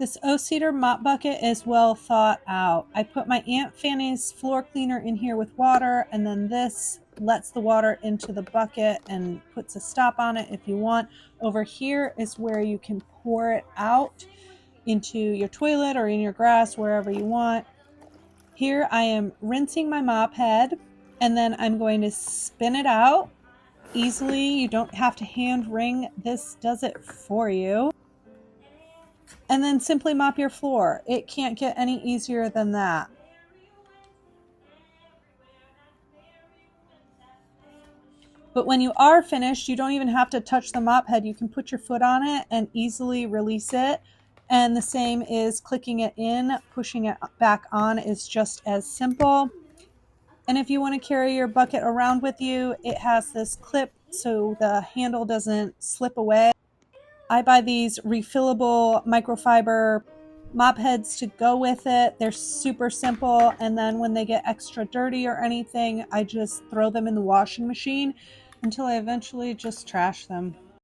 This O-Cedar Mop Bucket is well thought out. I put my Aunt Fanny's floor cleaner in here with water, and then this lets the water into the bucket and puts a stop on it if you want. Over here is where you can pour it out into your toilet or in your grass, wherever you want. Here I am rinsing my mop head, and then I'm going to spin it out easily. You don't have to hand wring. This does it for you. And then simply mop your floor. It can't get any easier than that. But when you are finished, you don't even have to touch the mop head. You can put your foot on it and easily release it. And the same is clicking it in, pushing it back on is just as simple. And if you want to carry your bucket around with you, it has this clip so the handle doesn't slip away. I buy these refillable microfiber mop heads to go with it. They're super simple, and then when they get extra dirty or anything, I just throw them in the washing machine until I eventually just trash them.